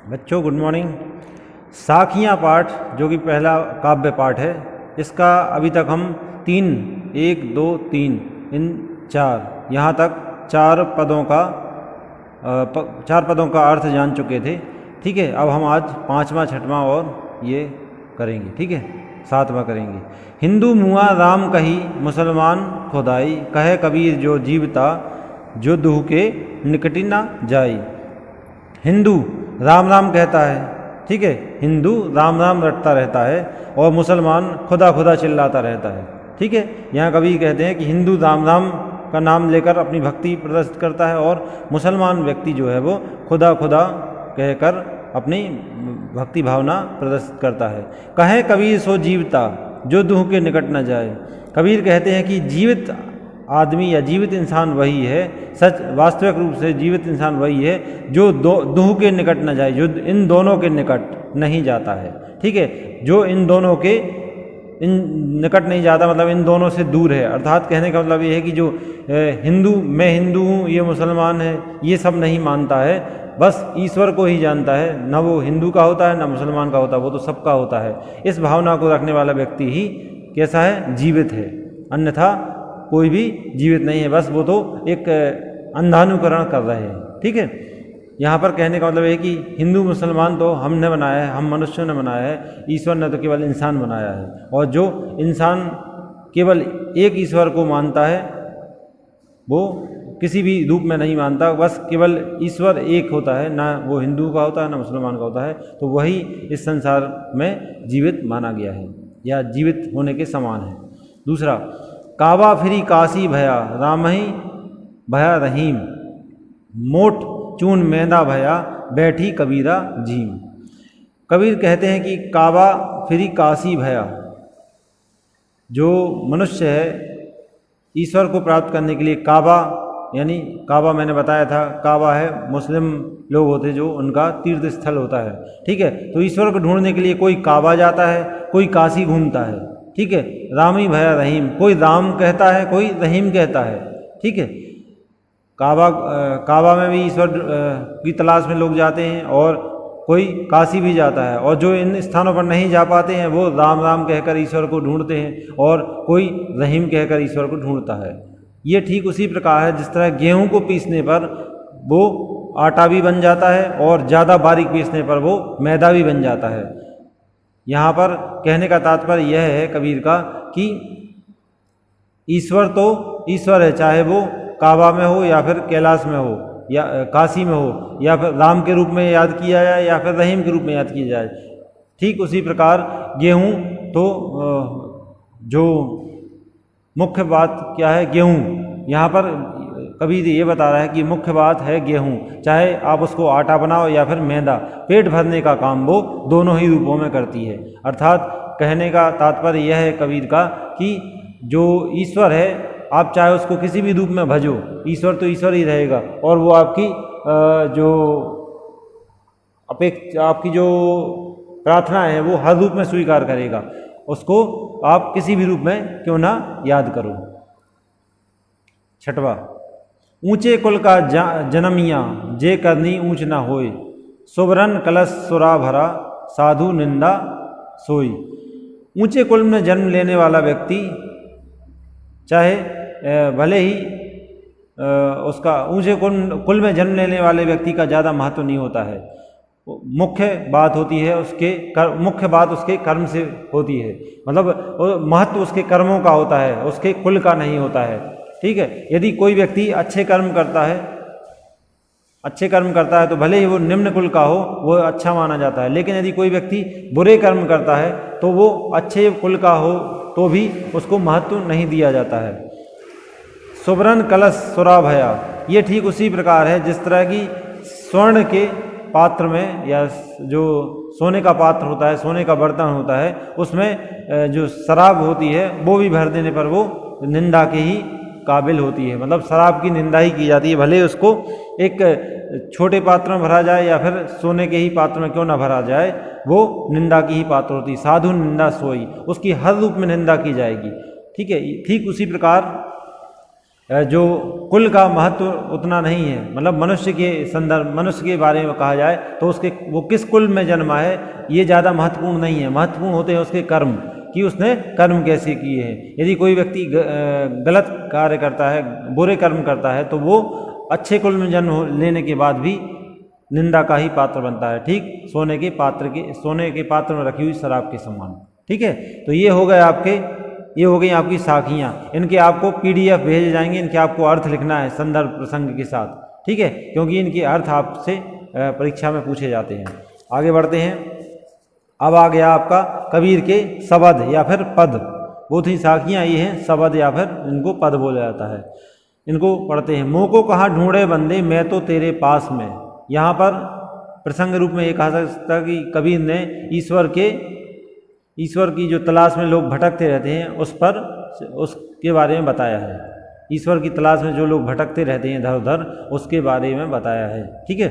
बच्चों good morning. साखियाँ पाठ जो कि पहला काव्य पाठ है, इसका अभी तक हम 1 2 3 इन 4 यहाँ तक 4 पदों का अर्थ जान चुके थे। ठीक है, अब हम आज 5वां 6वां और ये करेंगे। ठीक है, 7वां करेंगे। हिंदू मुआ राम कही मुसलमान खुदाई, कहे कबीर जो जीवता जो दुह के निकटी ना जाई। हिंदू राम राम कहता है, ठीक है, हिंदू राम राम रटता रहता है और मुसलमान खुदा खुदा चिल्लाता रहता है। ठीक है, यहाँ कभी कहते हैं कि हिंदू राम राम का नाम लेकर अपनी भक्ति प्रदर्शित करता है और मुसलमान व्यक्ति जो है वो खुदा खुदा कहकर अपनी भक्ति भावना प्रदर्शित करता है। कहे कबीर सो जीवता जो दुह के निकट न जाए। कबीर कहते हैं कि जीवित आदमी या जीवित इंसान वही है, सच वास्तविक रूप से जीवित इंसान वही है जो दुह के निकट न जाए, जो इन दोनों के निकट नहीं जाता है। ठीक है, जो इन दोनों के निकट नहीं जाता, मतलब इन दोनों से दूर है। अर्थात कहने का मतलब ये है कि जो मैं हिंदू हूँ, ये मुसलमान है, ये सब नहीं मानता है, बस ईश्वर को ही जानता है। न वो हिंदू का होता है न मुसलमान का होता है, वो तो सबका होता है। इस भावना को रखने वाला व्यक्ति ही कैसा है, जीवित है, अन्यथा कोई भी जीवित नहीं है, बस वो तो एक अंधानुकरण कर रहे हैं। ठीक है, यहाँ पर कहने का मतलब है कि हिंदू मुसलमान तो हमने बनाया है, हम मनुष्यों ने बनाया है, ईश्वर ने तो केवल इंसान बनाया है। और जो इंसान केवल एक ईश्वर को मानता है वो किसी भी रूप में नहीं मानता, बस केवल ईश्वर एक होता है, ना वो हिंदू का होता है ना मुसलमान का होता है, तो वही इस संसार में जीवित माना गया है या जीवित होने के समान है। दूसरा, काबा फिरी काशी भया रामही भया रहीम, मोट चून मैदा भया बैठी कबीरा झीम। कबीर कहते हैं कि काबा फिरी काशी भया, जो मनुष्य है ईश्वर को प्राप्त करने के लिए काबा, यानी काबा मैंने बताया था, काबा है मुस्लिम लोग होते जो उनका तीर्थ स्थल होता है। ठीक है, तो ईश्वर को ढूंढने के लिए कोई काबा जाता है, कोई काशी घूमता है। ठीक है, रामी भया रहीम, कोई राम कहता है कोई रहीम कहता है। ठीक है, काबा में भी ईश्वर की तलाश में लोग जाते हैं और कोई काशी भी जाता है, और जो इन स्थानों पर नहीं जा पाते हैं वो राम राम कहकर ईश्वर को ढूंढते हैं और कोई रहीम कहकर ईश्वर को ढूंढता है। ये ठीक उसी प्रकार है जिस तरह गेहूं को पीसने पर वो आटा भी बन जाता है और ज़्यादा बारीक पीसने पर वो मैदा भी बन जाता है। यहाँ पर कहने का तात्पर्य यह है कबीर का कि ईश्वर तो ईश्वर है, चाहे वो काबा में हो या फिर कैलाश में हो या काशी में हो, या फिर राम के रूप में याद किया जाए या फिर रहीम के रूप में याद किया जाए। ठीक उसी प्रकार गेहूँ तो जो मुख्य बात क्या है, गेहूँ, यहाँ पर कबीर ये बता रहा है कि मुख्य बात है गेहूँ, चाहे आप उसको आटा बनाओ या फिर मैदा, पेट भरने का काम वो दोनों ही रूपों में करती है। अर्थात कहने का तात्पर्य यह है कबीर का कि जो ईश्वर है, आप चाहे उसको किसी भी रूप में भजो, ईश्वर तो ईश्वर ही रहेगा और वो आपकी आपकी जो प्रार्थना है वो हर रूप में स्वीकार करेगा, उसको आप किसी भी रूप में क्यों ना याद करो। 6वां, ऊंचे कुल का जनमिया जे करनी ऊंच ना होए, सुवरन कलश सुरा भरा साधु निंदा सोई। ऊंचे कुल में जन्म लेने वाला व्यक्ति, चाहे भले ही उसका ऊंचे कुल में जन्म लेने वाले व्यक्ति का ज़्यादा महत्व नहीं होता है, मुख्य बात होती है मुख्य बात उसके कर्म से होती है, मतलब महत्व उसके कर्मों का होता है, उसके कुल का नहीं होता है। ठीक है, यदि कोई व्यक्ति अच्छे कर्म करता है तो भले ही वो निम्न कुल का हो, वो अच्छा माना जाता है, लेकिन यदि कोई व्यक्ति बुरे कर्म करता है तो वो अच्छे कुल का हो तो भी उसको महत्व नहीं दिया जाता है। सुवरन कलश सुरा भया, ये ठीक उसी प्रकार है जिस तरह की स्वर्ण के पात्र में या जो सोने का पात्र होता है, सोने का बर्तन होता है, उसमें जो शराब होती है वो भी भर देने पर वो निंदा के ही काबिल होती है, मतलब शराब की निंदा ही की जाती है, भले उसको एक छोटे पात्र में भरा जाए या फिर सोने के ही पात्र में क्यों ना भरा जाए, वो निंदा की ही पात्र होती है। साधु निंदा सोई, उसकी हर रूप में निंदा की जाएगी। ठीक है, ठीक उसी प्रकार जो कुल का महत्व उतना नहीं है, मतलब मनुष्य के संदर्भ, मनुष्य के बारे में कहा जाए तो उसके वो किस कुल में जन्मा है ये ज़्यादा महत्वपूर्ण नहीं है। महत्वपूर्ण होते हैं उसके कर्म, कि उसने कर्म कैसे किए हैं। यदि कोई व्यक्ति गलत कार्य करता है, बुरे कर्म करता है, तो वो अच्छे कुल में जन्म लेने के बाद भी निंदा का ही पात्र बनता है। ठीक सोने के पात्र में रखी हुई शराब के समान। ठीक है, तो ये हो गई आपकी साखियाँ। इनके आपको PDF भेजे जाएंगे, इनके आपको अर्थ लिखना है संदर्भ प्रसंग के साथ। ठीक है, क्योंकि इनके अर्थ आपसे परीक्षा में पूछे जाते हैं। आगे बढ़ते हैं। अब आ गया आपका कबीर के शब्द या फिर पद। बहुत ही साखियाँ ये हैं, शब्द या फिर इनको पद बोला जाता है। इनको पढ़ते हैं। मोह को कहाँ ढूंढे बंदे, मैं तो तेरे पास में। यहाँ पर प्रसंग रूप में ये कहा जा सकता है कि कबीर ने ईश्वर की जो तलाश में लोग भटकते रहते हैं उसके बारे में बताया है। ईश्वर की तलाश में जो लोग भटकते रहते हैं इधर उधर, उसके बारे में बताया है। ठीक है,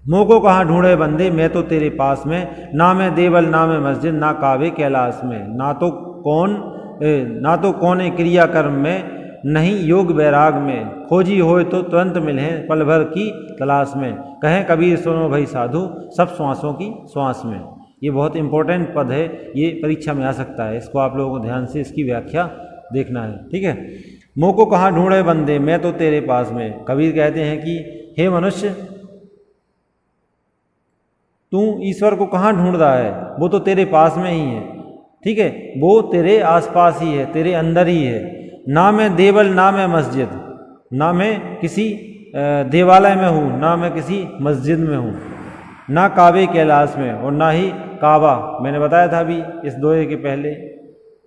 मोह को कहाँ ढूंढे बंदे, मैं तो तेरे पास में। ना मैं देवल ना मैं मस्जिद, ना काबे कैलाश में। ना तो कौन क्रिया कर्म में, नहीं योग वैराग में। खोजी होए तो तुरंत मिले पल भर की तलाश में। कहें कबीर सुनो भाई साधु, सब श्वासों की श्वास में। ये बहुत इंपॉर्टेंट पद है, ये परीक्षा में आ सकता है। इसको आप लोगों को ध्यान से इसकी व्याख्या देखना है। ठीक है, मोह को कहाँ ढूंढे बंदे, मैं तो तेरे पास में। कबीर कहते हैं कि हे मनुष्य, तू ईश्वर को कहाँ ढूंढ रहा है, वो तो तेरे पास में ही है। ठीक है, वो तेरे आसपास ही है, तेरे अंदर ही है। ना मैं देवल ना मैं मस्जिद, ना मैं किसी देवालय में हूँ, ना मैं किसी मस्जिद में हूँ, ना काबे कैलाश में, और ना ही काबा। मैंने बताया था अभी इस दोहे के पहले,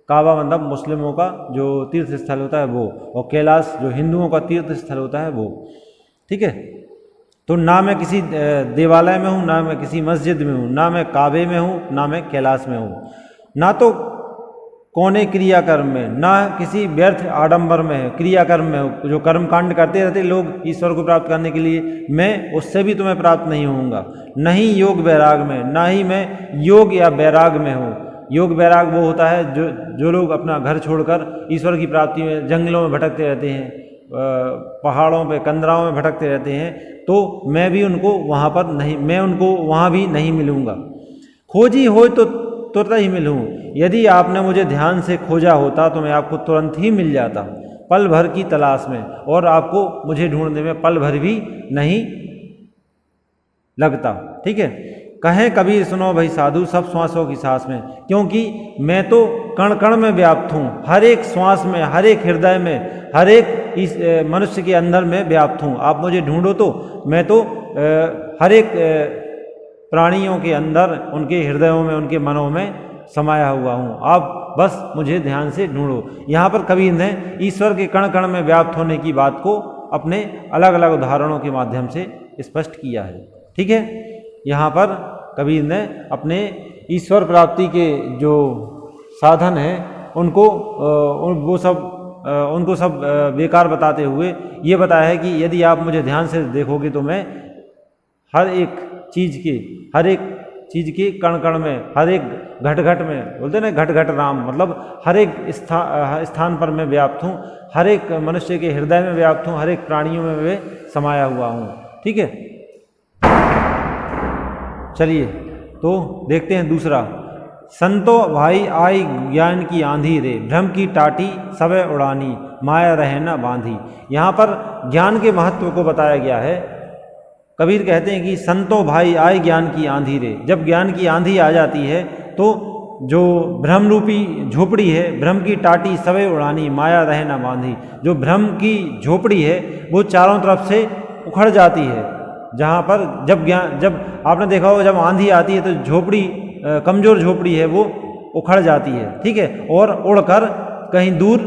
काबा मतलब मुस्लिमों का जो तीर्थ स्थल होता है वो, और कैलाश जो हिंदुओं का तीर्थ स्थल होता है वो। ठीक है, तो ना मैं किसी देवालय में हूँ, ना मैं किसी मस्जिद में हूँ, ना मैं काबे में हूँ, ना मैं कैलाश में हूँ। ना तो कौने क्रियाकर्म में, ना किसी व्यर्थ आडंबर में है, क्रियाकर्म में हो, जो कर्म कांड करते रहते लोग ईश्वर को प्राप्त करने के लिए, मैं उससे भी तुम्हें प्राप्त नहीं होऊंगा। नहीं योग वैराग में, ना ही मैं योग या वैराग में हूँ। योग वैराग वो होता है जो लोग अपना घर छोड़कर ईश्वर की प्राप्ति में जंगलों में भटकते रहते हैं, पहाड़ों पे कंदराओं में भटकते रहते हैं, तो मैं भी उनको वहाँ पर नहीं, मैं उनको वहाँ भी नहीं मिलूँगा। खोजी हो तो तुरंत ही मिलूँ, यदि आपने मुझे ध्यान से खोजा होता तो मैं आपको तुरंत ही मिल जाता, पल भर की तलाश में, और आपको मुझे ढूंढने में पल भर भी नहीं लगता। ठीक है, कहें कबीर सुनो भाई साधु, सब श्वासों की सांस में, क्योंकि मैं तो कण कण में व्याप्त हूँ, हर एक श्वास में, हर एक हृदय में, हर एक इस मनुष्य के अंदर में व्याप्त हूँ। आप मुझे ढूंढो तो मैं तो हर एक प्राणियों के अंदर, उनके हृदयों में, उनके मनों में समाया हुआ हूँ। आप बस मुझे ध्यान से ढूंढो। यहाँ पर कबीर ने ईश्वर के कण कण में व्याप्त होने की बात को अपने अलग अलग उदाहरणों के माध्यम से स्पष्ट किया है। ठीक है, यहाँ पर कबीर ने अपने ईश्वर प्राप्ति के जो साधन हैं उनको सब बेकार बताते हुए ये बताया है कि यदि आप मुझे ध्यान से देखोगे तो मैं हर एक चीज़ के कण कण में, हर एक घट घट में, बोलते ना घट घट राम, मतलब हर एक स्थान पर मैं व्याप्त हूँ, हर एक मनुष्य के हृदय में व्याप्त हूँ, हर एक प्राणियों में मैं समाया हुआ हूँ। ठीक है, चलिए तो देखते हैं दूसरा। संतो भाई आई ज्ञान की आंधी रे, भ्रम की टाटी सबे उड़ानी, माया रहे न बांधी। यहाँ पर ज्ञान के महत्व को बताया गया है। कबीर कहते हैं कि संतो भाई आए ज्ञान की आंधी रे, जब ज्ञान की आंधी आ जाती है तो जो भ्रम रूपी झोपड़ी है, भ्रम की टाटी सवे उड़ानी, माया रहे न बांधी, जो भ्रम की झोपड़ी है वो चारों तरफ से उखड़ जाती है। जहाँ पर जब आपने देखा होगा जब आंधी आती है तो झोपड़ी, कमज़ोर झोपड़ी है वो उखड़ जाती है। ठीक है, और उड़कर कहीं दूर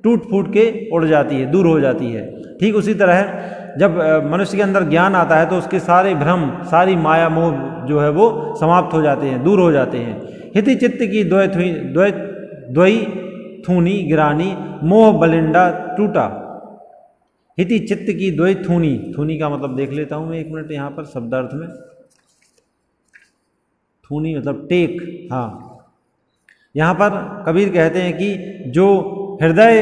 टूट फूट के उड़ जाती है, दूर हो जाती है। ठीक उसी तरह जब मनुष्य के अंदर ज्ञान आता है तो उसके सारे भ्रम, सारी माया मोह जो है वो समाप्त हो जाते हैं, दूर हो जाते हैं। हिति चित्त की द्वय थूनी गिरानी, मोह बलिंडा टूटा। हिति चित्त की द्वय थूनी का मतलब देख लेता हूँ मैं एक मिनट यहाँ पर शब्दार्थ में। थूनी मतलब टेक। हाँ, यहाँ पर कबीर कहते हैं कि जो हृदय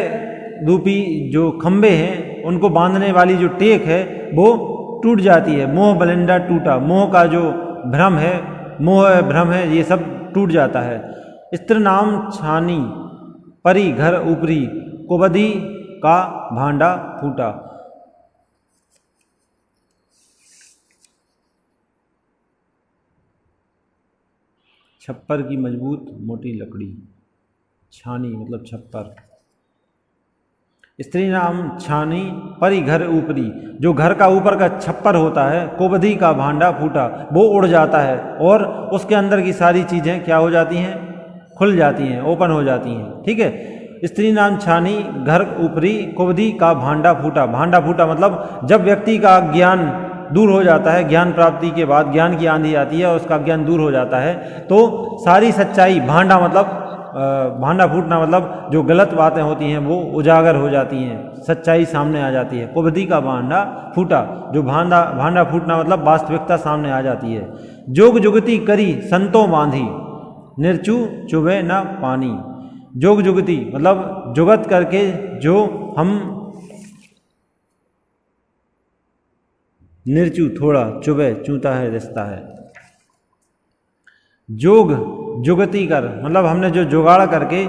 रूपी जो खंबे हैं उनको बांधने वाली जो टेक है वो टूट जाती है। मोह बलिंडा टूटा, मोह का जो भ्रम है, मोह भ्रम है, ये सब टूट जाता है। स्त्री नाम छानी, परी घर ऊपरी, कुबधी का भांडा फूटा। छप्पर की मजबूत मोटी लकड़ी, छानी मतलब छप्पर। स्त्री नाम छानी, परी घर ऊपरी, जो घर का ऊपर का छप्पर होता है, कुबधी का भांडा फूटा, वो उड़ जाता है और उसके अंदर की सारी चीज़ें क्या हो जाती हैं, खुल जाती हैं, ओपन हो जाती हैं। ठीक है। स्त्री नाम छानी, घर ऊपरी, कुबधी का भांडा फूटा। भांडा फूटा मतलब जब व्यक्ति का ज्ञान दूर हो जाता है, ज्ञान प्राप्ति के बाद ज्ञान की आंधी आती है और उसका ज्ञान दूर हो जाता है, तो सारी सच्चाई, भांडा मतलब भांडा फूटना मतलब जो गलत बातें होती हैं वो उजागर हो जाती हैं, सच्चाई सामने आ जाती है। कुबधी का भांडा फूटा, जो भांडा फूटना मतलब वास्तविकता सामने आ जाती है। जोग जुगती करी संतों बांधी, निर्चू चुभे न पानी। जोग जुगती मतलब जुगत करके जो हम, निर्चू थोड़ा, चुभे चूता है, रिश्ता है। जोग जुगती कर मतलब हमने जो जुगाड़ करके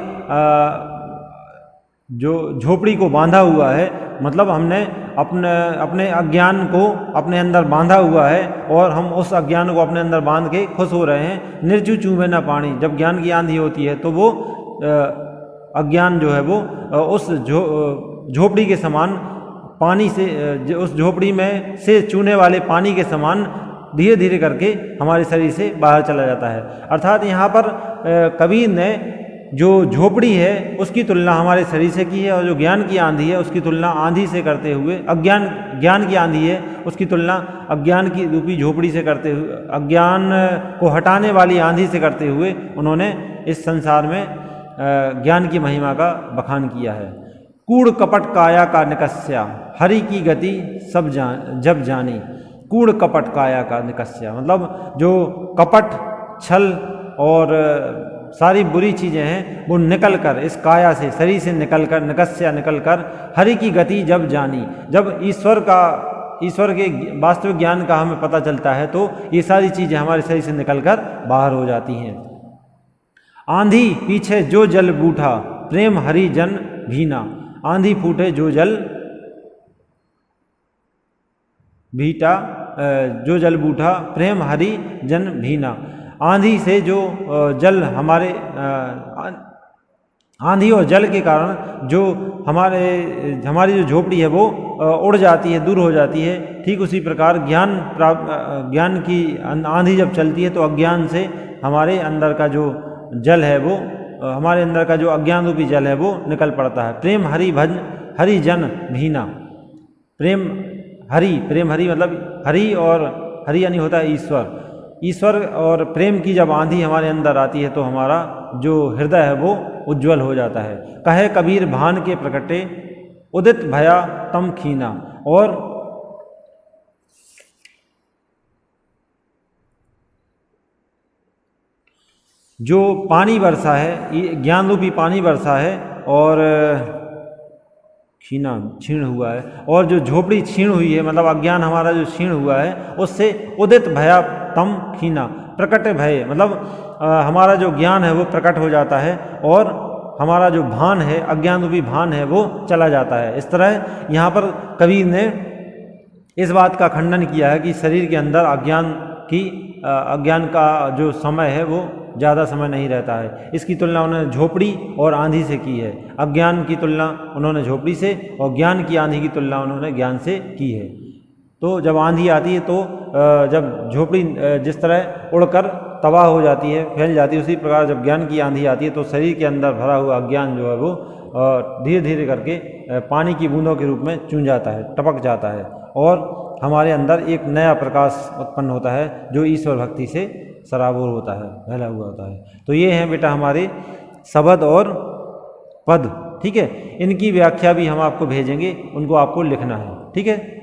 जो झोपड़ी को बांधा हुआ है, मतलब हमने अपने अज्ञान को अपने अंदर बांधा हुआ है और हम उस अज्ञान को अपने अंदर बांध के खुश हो रहे हैं। निर्चू चूमे ना पानी, जब ज्ञान की आंधी होती है तो वो अज्ञान जो है वो उस झोपड़ी के समान पानी से, उस झोपड़ी में से चूने वाले पानी के समान धीरे धीरे करके हमारे शरीर से बाहर चला जाता है। अर्थात यहाँ पर कबीर ने जो झोपड़ी है उसकी तुलना हमारे शरीर से की है और जो ज्ञान की आंधी है उसकी तुलना आंधी से करते हुए, ज्ञान की आंधी है उसकी तुलना अज्ञान की रूपी झोपड़ी से करते हुए, अज्ञान को हटाने वाली आंधी से करते हुए उन्होंने इस संसार में ज्ञान की महिमा का बखान किया है। कूड़ कपट काया का निकस्या, हरि की गति सब जब जानी। कूड़ कपट काया का निकस्या मतलब जो कपट, छल और सारी बुरी चीज़ें हैं वो निकल कर, इस काया से, शरीर से निकल कर, निकस्या निकल कर, हरि की गति जब जानी, जब ईश्वर के वास्तविक ज्ञान का हमें पता चलता है तो ये सारी चीज़ें हमारे शरीर से निकल कर बाहर हो जाती हैं। आंधी पीछे जो जल बूठा, प्रेम हरि जन भीना। आंधी फूटे जो जल भीटा, जो जल बूठा, प्रेम हरि जन भीना। आंधी से जो जल हमारे, आंधी और जल के कारण जो हमारी जो झोपड़ी है वो उड़ जाती है, दूर हो जाती है। ठीक उसी प्रकार ज्ञान की आंधी जब चलती है तो अज्ञान से हमारे अंदर का जो जल है वो, हमारे अंदर का जो अज्ञान रूपी जल है वो निकल पड़ता है। प्रेम हरि जन भीना। प्रेम हरि मतलब हरि, और हरि यानी होता है ईश्वर और प्रेम की जब आंधी हमारे अंदर आती है तो हमारा जो हृदय है वो उज्जवल हो जाता है। कहे कबीर भान के प्रकटे, उदित भया तम खीना। और जो पानी बरसा है, ज्ञान रूपी पानी बरसा है और क्षीण हुआ है, और जो झोपड़ी क्षीण हुई है मतलब अज्ञान हमारा जो क्षीण हुआ है उससे उदित भया तम खीना, प्रकट भय मतलब हमारा जो ज्ञान है वो प्रकट हो जाता है और हमारा जो भान है, अज्ञान रूपी भान है वो चला जाता है। इस तरह यहाँ पर कबीर ने इस बात का खंडन किया है कि शरीर के अंदर अज्ञान का जो समय है वो ज़्यादा समय नहीं रहता है। इसकी तुलना उन्होंने झोपड़ी और आंधी से की है। अज्ञान की तुलना उन्होंने झोपड़ी से और ज्ञान की आंधी की तुलना उन्होंने ज्ञान से की है। तो जब आंधी आती है तो जब झोपड़ी जिस तरह उड़कर तबाह हो जाती है, फैल जाती है, उसी प्रकार जब ज्ञान की आंधी आती है तो शरीर के अंदर भरा हुआ अज्ञान जो है वो धीरे धीरे करके पानी की बूंदों के रूप में चूं जाता है, टपक जाता है और हमारे अंदर एक नया प्रकाश उत्पन्न होता है जो ईश्वर भक्ति से सराबोर होता है, फैला हुआ होता है। तो ये हैं बेटा हमारे शब्द और पद, ठीक है। इनकी व्याख्या भी हम आपको भेजेंगे, उनको आपको लिखना है, ठीक है।